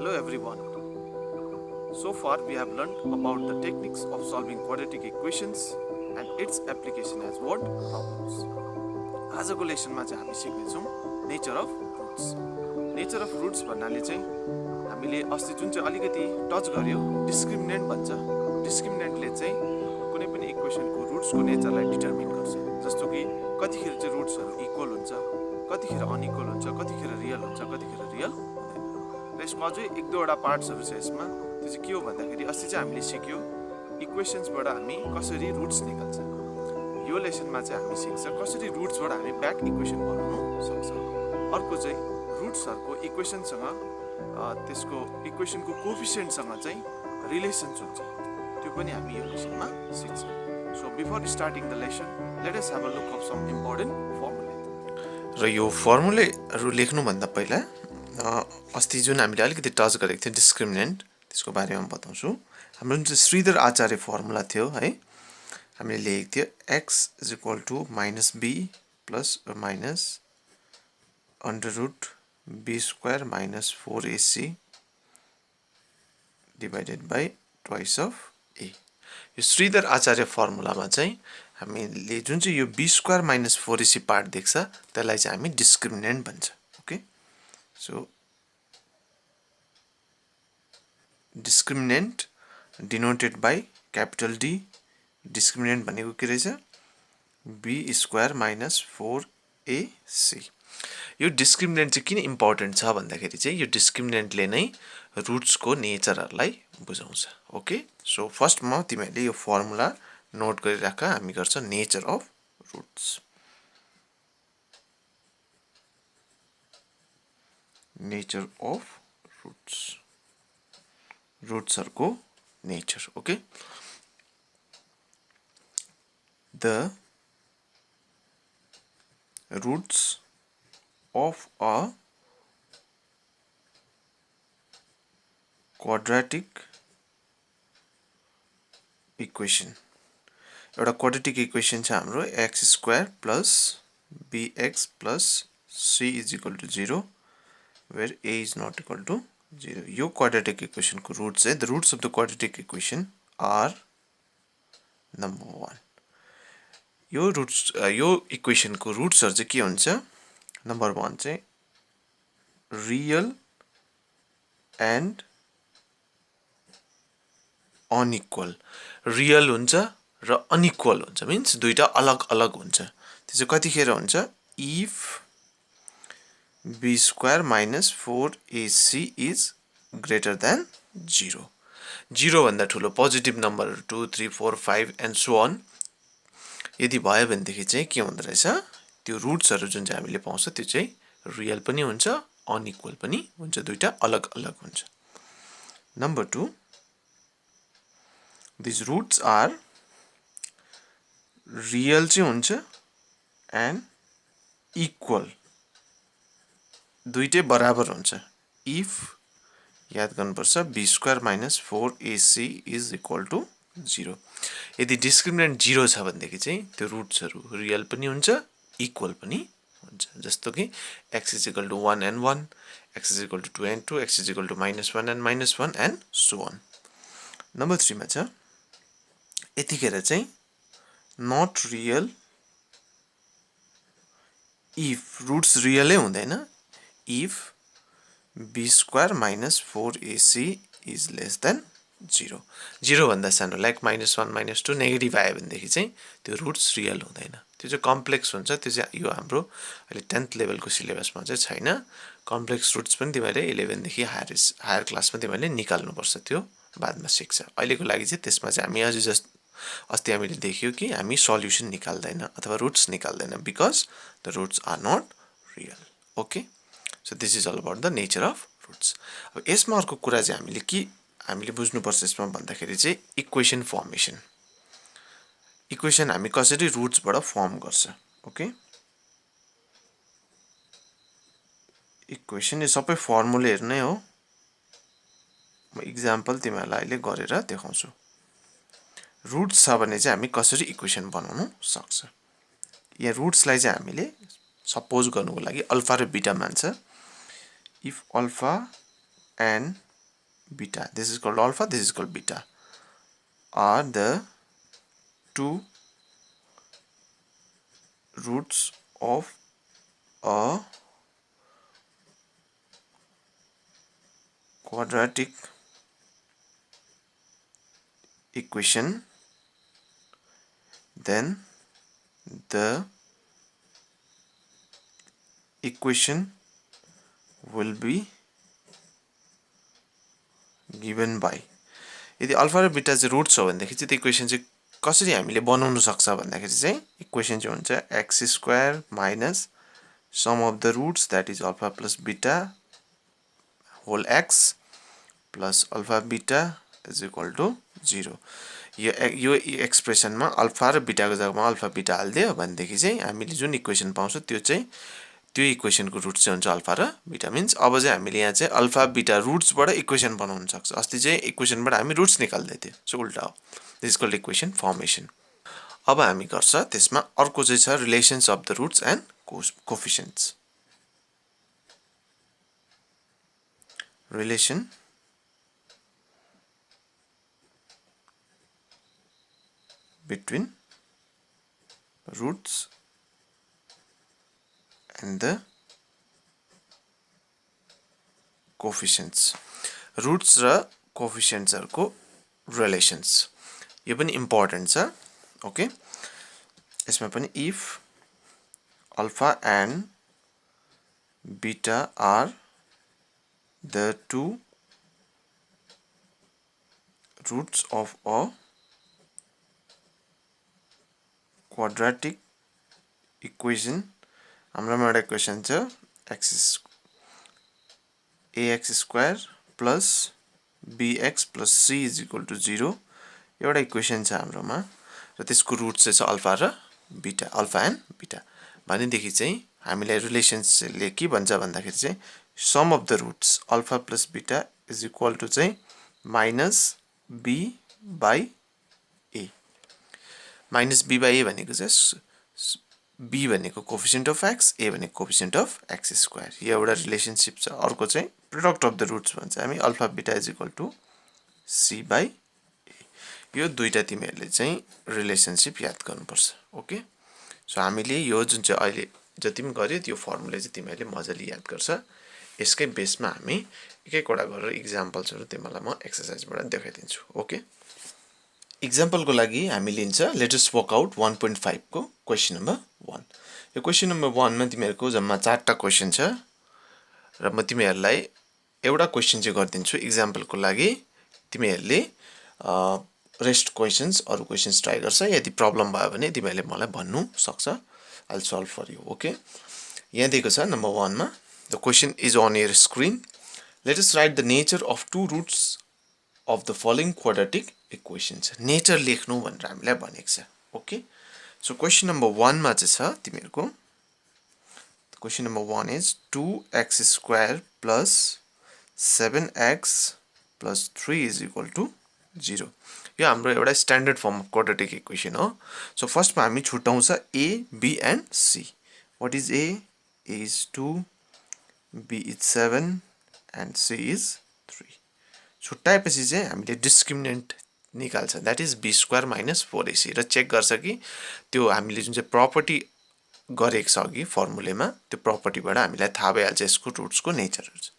Hello everyone. So far we have learned about the techniques of solving quadratic equations and its application as word problems. आजको लेसनमा चाहिँ हामी सिक्नेछौँ nature of roots. Nature of roots भन्नाले चाहिँ हामीले अस्ति जुन चाहिँ अलिकति टच गर्यो डिस्क्रिमिनेन्ट भन्छ. डिस्क्रिमिनेन्टले चाहिँ कुनै पनि इक्वेसनको रुट्सको नेचरलाई डिटर्मिन गर्छ. जस्तो कि कतिखेर चाहिँ रुट्सहरू इक्वल हुन्छ, कतिखेर अनइक्वल हुन्छ, कतिखेर रियल हुन्छ, कतिखेर रियल हुँदैन. र यसमा अझै एक दुईवटा पार्ट्सहरू छ यसमा. त्यो चाहिँ के हो भन्दाखेरि अस्ति चाहिँ हामीले सिक्यो इक्वेसन्सबाट हामी कसरी रुट्स निकाल्छ. यो लेसनमा चाहिँ हामी सिक्छ कसरी रुट्सबाट हामी ब्याक इक्वेसन बनाउन सक्छ. अर्को चाहिँ रुट्सहरूको इक्वेसनसँग त्यसको इक्वेसनको कोफिसिएन्टसँग चाहिँ रिलेसन्स हुन्छ. त्यो पनि हामी यो लेसनमा सिक्छौँ. So before starting the lesson let us have a look of some important formula. र यो फर्मुलाहरू लेख्नुभन्दा पहिला अस्ति जुन हामीले अलिकति टच गरेको थियो डिस्क्रिमिनेन्ट त्यसको बारेमा बताउँछु. हाम्रो जुन चाहिँ श्रीधर आचार्य फर्मुला थियो है, हामीले लेखेको थियो X is equal to minus B plus minus under root B square minus 4ac divided by twice of A. यो श्रीधर आचार्य फर्मुलामा चाहिँ हामीले जुन चाहिँ यो be square minus 4ac part देख्छ त्यसलाई चाहिँ हामी डिस्क्रिमिनेन्ट भन्छ. Okay, so discriminant denoted by capital D. Discriminant भनेको के रहेछ? B square minus 4ac. यो डिस्क्रिमिनेन्ट चाहिँ किन इम्पोर्टेन्ट छ भन्दाखेरि चाहिँ यो डिस्क्रिमिनेन्टले नै रुट्सको नेचरहरूलाई बुझाउँछ. ओके, सो फर्स्टमा तिमीहरूले यो फर्मुला नोट गरिराख. हामी गर्छ nature of roots. Nature of roots, रुट्सहरूको nature. Okay, the roots of a quadratic equation. एउटा क्वाड्रेटिक इक्वेसन छ हाम्रो X square plus bx plus c is equal to 0 where a is not equal to 0. यो quadratic इक्वेसनको roots चाहिँ the roots of the quadratic equation are number 1. यो इक्वेसनको रुट्सहरू चाहिँ के हुन्छ? नम्बर 1 चाहिँ रियल एन्ड अनइक्वल. रियल हुन्छ र अनइक्वल हुन्छ, मिन्स दुईटा अलग अलग हुन्छ. त्यो चाहिँ कतिखेर हुन्छ? If b square minus 4ac is greater than 0. 0 भन्दा ठुलो पोजिटिभ नम्बरहरू 2, 3, 4, 5 एन्ड सो अन यदि भयो भनेदेखि चाहिँ के हुँदो रहेछ? त्यो रुट्सहरू जुन चाहिँ हामीले पाउँछ त्यो चाहिँ रियल पनि हुन्छ, अनइक्वल पनि हुन्छ, दुईटा अलग अलग हुन्छ. Number 2, these roots are real चाहिँ हुन्छ एन्ड इक्वल, दुईटै बराबर हुन्छ. इफ याद गर्नुपर्छ b square minus 4ac is equal to 0. यदि डिस्क्रिमिनेन्ट 0 छ भनेदेखि चाहिँ त्यो रुट्सहरू रियल पनि हुन्छ, इक्वल पनि हुन्छ. जस्तो कि x is equal to 1 and 1, x is equal to 2 and 2, x is equal to -1 and -1 and so on. Number 3 मा छ यतिखेर चाहिँ नट रियल इफ रुट्स रियलै हुँदैन if b square minus 4ac is less than 0. 0 भन्दा सानो like -1, -2 negative आयो भनेदेखि चाहिँ त्यो रुट्स रियल हुँदैन. त्यो चाहिँ कम्प्लेक्स हुन्छ. त्यो चाहिँ यो हाम्रो अहिले 10th लेभलको सिलेबसमा चाहिँ छैन. कम्प्लेक्स रुट्स पनि तिमीहरूले 11 देखि हायर क्लासमा तिमीहरूले निकाल्नुपर्छ, त्यो बादमा सिक्छ. अहिलेको लागि चाहिँ त्यसमा चाहिँ हामी अझै अस्ति हामीले देख्यो कि हामी सल्युसन निकाल्दैन अथवा रुट्स निकाल्दैन because the roots are not real. Okay, so this is all about the nature of roots. अब यसमा अर्को कुरा चाहिँ हामीले बुझ्नुपर्छ यसमा भन्दाखेरि चाहिँ इक्वेसन फर्मेसन. इक्वेसन हामी कसरी रुट्सबाट फर्म गर्छ. ओके, इक्वेसन यो सबै फर्मुलाहरू नै हो. म इक्जाम्पल तिमीहरूलाई अहिले गरेर देखाउँछु. रुट्स छ भने चाहिँ हामी कसरी इक्वेसन बनाउन सक्छ. यहाँ रुट्सलाई चाहिँ हामीले सपोज गर्नुको लागि अल्फा र बीटा मान्छ. If alpha and beta, this is called alpha, this is called beta, are the two roots of a quadratic equation, then the equation will be given by, यदि अल्फा र beta चाहिँ roots हो भनेदेखि चाहिँ त्यो equation चाहिँ कसरी हामीले बनाउन सक्छ भन्दाखेरि चाहिँ इक्वेसन चाहिँ हुन्छ x square minus sum of the roots that is alpha plus beta whole x plus alpha beta is equal to 0। यो एक्सप्रेसनमा अल्फा र बीटाको जग्गामा अल्फा बीटा हाल्दियो भनेदेखि चाहिँ हामीले जुन इक्वेसन पाउँछ त्यो इक्वेसनको रुट्स चाहिँ हुन्छ अल्फा र बीटा। मिन्स अब चाहिँ हामीले यहाँ चाहिँ अल्फा बीटा रुट्सबाट इक्वेसन बनाउन सक्छ। अस्ति चाहिँ इक्वेसनबाट हामी रुट्स निकाल्दै थियो, सो उल्टा हो। This is called equation formation. अब हामी गर्छ त्यसमा अर्को चाहिँ छ relations of the roots and coefficients. Relation between roots and the coefficients, roots र coefficients हरुको relations यो पनि इम्पोर्टेन्ट छ। ओके, यसमा पनि if alpha and beta are the two roots of a quadratic equation, हाम्रोमा एउटा इक्वेसन छ ax square plus bx plus c is equal to 0 एउटा इक्वेसन छ हाम्रोमा र त्यसको रुट चाहिँ छ अल्फा र बीटा, अल्फा एन्ड बीटा। भनेदेखि चाहिँ हामीलाई रिलेसन्सले के भन्छ भन्दाखेरि चाहिँ sum of the roots alpha plus beta is equal to चाहिँ minus b by a। Minus b by a भनेको चाहिँ b भनेको कोफिसिएन्ट अफ x, a भनेको कोफिसिएन्ट अफ x स्क्वायर। यो एउटा रिलेसनशिप छ। अर्को चाहिँ प्रोडक्ट अफ द रुट्स भन्छ हामी, alpha beta is equal to c by a। यो दुईटा तिमीहरूले चाहिँ रिलेसनशिप याद गर्नुपर्छ। ओके, सो हामीले यो जुन चाहिँ अहिले जति पनि गर्यो त्यो फर्मुला चाहिँ तिमीहरूले मजाले याद गर्छ। यसकै बेसमा हामी एक एकवटा गरेर इक्जाम्पल्सहरू तिमीलाई म एक्सरसाइजबाट देखाइदिन्छु। ओके, इक्जाम्पलको लागि हामी लिन्छ लेट अस वर्क आउट 1.5 को क्वेसन नम्बर 1। यो क्वेसन नम्बर 1 मा तिमीहरूको जम्मा 4टा क्वेसन छ र म तिमीहरूलाई एउटा क्वेसन चाहिँ गरिदिन्छु इक्जाम्पलको लागि। तिमीहरूले रेस्ट क्वेसन्स अरु क्वेसन्स ट्राई गर्छ। यदि प्रब्लम भयो भने तिमीहरूले मलाई भन्नु सक्छ, I will solve for you. Okay, यहाँ दिएको छ नम्बर 1 मा the question is on your screen. Let us write the nature of two roots of the following quadratic equations। Nature लेख्नु भनेर हामीलाई भनेको छ। ओके, सो क्वेसन नम्बर 1 मा चाहिँ छ तिमीहरूको question number 1 is 2x square plus 7x plus 3 is equal to 0। यो हाम्रो एउटा standard form of quadratic equation हो। सो फर्स्टमा हामी छुट्याउँछ a, b and c। What is a? a is 2, b is 7 and c is 3। छुट्याएपछि चाहिँ हामीले डिस्क्रिमिनेन्ट निकाल्छ, that is b square minus 4ac र चेक गर्छ कि त्यो हामीले जुन चाहिँ प्रपर्टी गरेको छ अघि फर्मुलेमा त्यो प्रपर्टीबाट हामीलाई थाहा भइहाल्छ यसको रुट्सको नेचरहरू।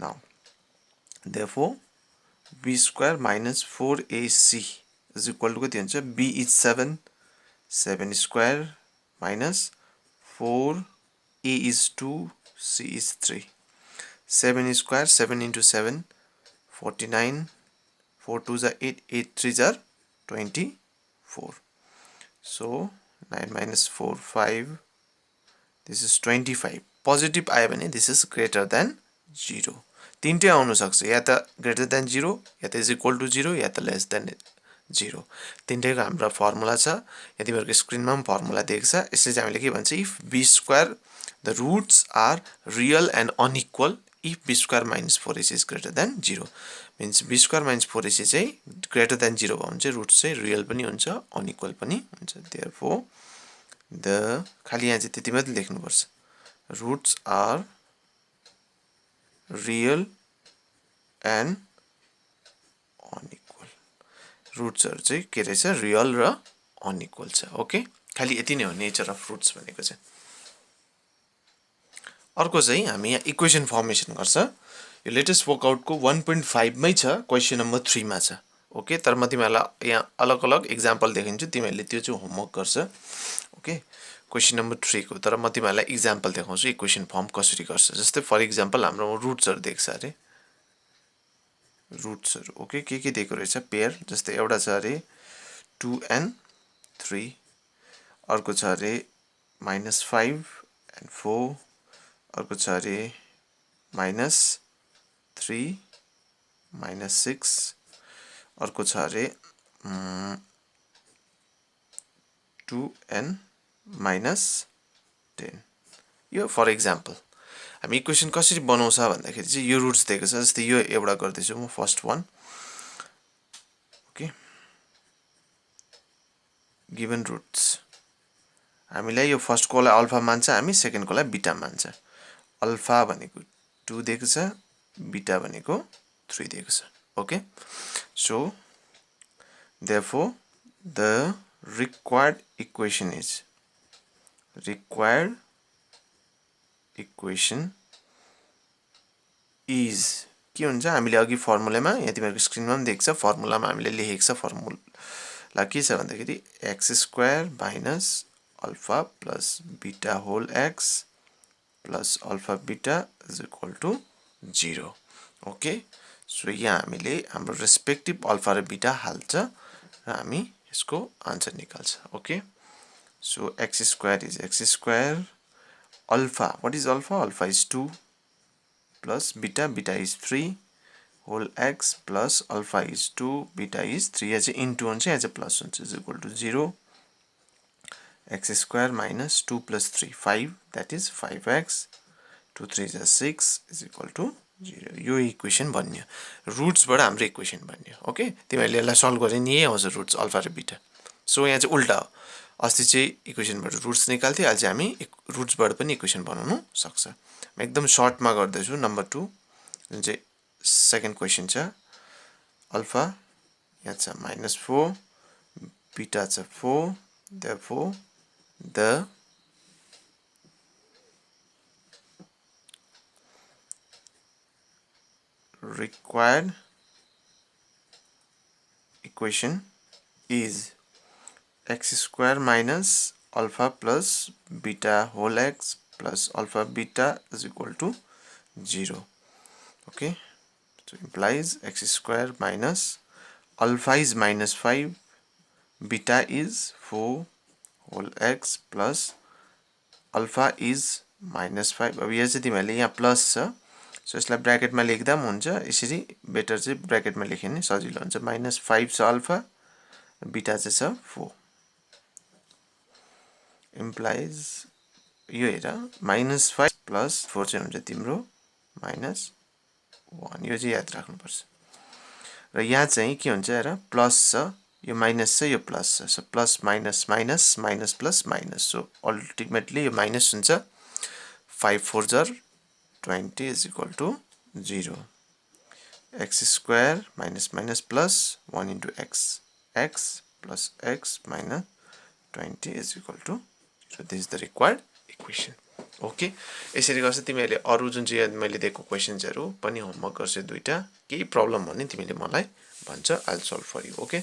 Now therefore b square minus 4ac is equal to कति हुन्छ? b is 7, 7 square minus 4, a is 2, c is 3। 7 square 7 into 7 49, 4 2s are 8, 8 3s are 24। So 9 minus 4 5, this is 25। Positive आयो भने this is greater than 0। तीनटै आउन सक्छ, या त greater than 0 या त is equal to 0 या त less than 0। तीनटैको हाम्रो फर्मुला छ। यहाँ तिमीहरूको स्क्रिनमा पनि फर्मुला दिएको छ। यसले चाहिँ हामीले के भन्छ? If b square the roots are real and unequal if b square minus 4ac is greater than 0 means b square minus 4ac चाहिँ greater than 0 भयो भने चाहिँ रुट्स चाहिँ रियल पनि हुन्छ अनइक्वल पनि हुन्छ। therefore the खाली यहाँ चाहिँ त्यति मात्र लेख्नुपर्छ, roots are real and unequal रुट्सहरु चाहिँ के रहेछ रियल र अनइक्वल छ ओके खाली यति नै हो नेचर अफ रुट्स भनेको चाहिँ अर्को चाहिँ हामी यहाँ इक्वेसन फर्मेसन गर्छ यो लेटेस्ट वर्कआउट को 1.5 मै छ क्वेशन नम्बर 3 मा छ ओके तर म तिमीहरुलाई यहाँ अलग अलग एक्जाम्पल देखाइन्छु तिमीहरुले त्यो चाहिँ होमवर्क गर्छ ओके क्वेशन नम्बर 3 को तर म तिमीहरुलाई एक्जाम्पल देखाउँछु इक्वेसन फर्म कसरी गर्छ जस्तै फर एक्जाम्पल हाम्रो रुट्सहरु देख्छ अरे रुट्सहरु ओके के दिएको रहेछ पेयर जस्तै एउटा छ अरे 2 and 3 अर्को छ अरे -5 and 4 अर्को छ अरे -3 -6 अर्को छ अरे 2 and -10 यो फर एक्जाम्पल हामी इक्वेसन कसरी बनाउँछ भन्दाखेरि चाहिँ यो रुट्स दिएको छ जस्तै यो एउटा गर्दैछु म first one okay given roots हामीलाई यो फर्स्ट कोलाई अल्फा मान्छ हामी सेकेन्ड कोलाई बीटा मान्छ अल्फा भनेको 2 दिएको छ बीटा भनेको 3 दिएको छ okay so therefore the required equation is के हुन्छ हामीले अघि फर्मुलामा यहाँ तिमीहरुको स्क्रिनमा पनि देख्छ फर्मुलामा हामीले लेखेको छ फर्मुला के छ भन्दाखेरि x² minus alpha plus beta whole x plus alpha beta is equal to 0 okay so यहाँ हामीले हाम्रो रेस्पेक्टिभ अल्फा र बीटा हाल्छ र हामी यसको आन्सर निकाल्छ okay so x² is x². Alpha, what is alpha? Alpha is 2 plus beta is 3 whole x plus alpha is 2 beta is 3 as into हुन्छ as a plus हुन्छ is equal to 0 x² minus 2 plus 3 5 that is 5x 2 3 is 6 is equal to 0 यो equation बन्यो roots बाट हाम्रो equation बन्यो okay तिमीहरुले यसलाई solve गरे नि यही आउँछ रुट्स अल्फा र बीटा सो यहाँ चाहिँ उल्टा हो अस्ति चाहिँ इक्वेसनबाट रुट्स निकाल्थे अहिले चाहिँ हामी रुट्सबाट पनि इक्वेसन बनाउन सक्छ म एकदम सर्टमा गर्दैछु नम्बर 2 जुन चाहिँ सेकेन्ड क्वेशन छ अल्फा यहाँ छ -4 बीटा छ 4 therefore the required equation is x² minus alpha plus beta whole x plus alpha beta is equal to 0 okay so implies x² minus alpha is -5 beta is 4 whole x plus alpha is -5 अब यहाँ चाहिँ तिमीहरुले यहाँ plus छ so यसलाई ब्र्याकेटमा लेख्दा पनि हुन्छ यसरी बेटर चाहिँ ब्र्याकेटमा लेख्यो भने सजिलो हुन्छ -5 छ अल्फा बीटा चाहिँ छ 4 implies यो हेर -5 plus 4 चाहिँ हुन्छ तिम्रो -1 यो चाहिँ याद राख्नुपर्छ र यहाँ चाहिँ के हुन्छ हेर प्लस छ यो माइनस छ यो प्लस छ so plus minus minus minus plus minus so ultimately यो माइनस हुन्छ 5 4 जार 20 is equal to 0 x² minus minus plus 1 into x plus x minus 20 is equal to 0 this is the required equation okay यसरी गर्छ तिमीहरुले अरु जुन चाहिँ मैले दिएको क्वेशन्सहरु पनि होमवर्क गर्छ दुईटा केही प्रब्लम भने तिमीले मलाई भन्छ I'll solve for you okay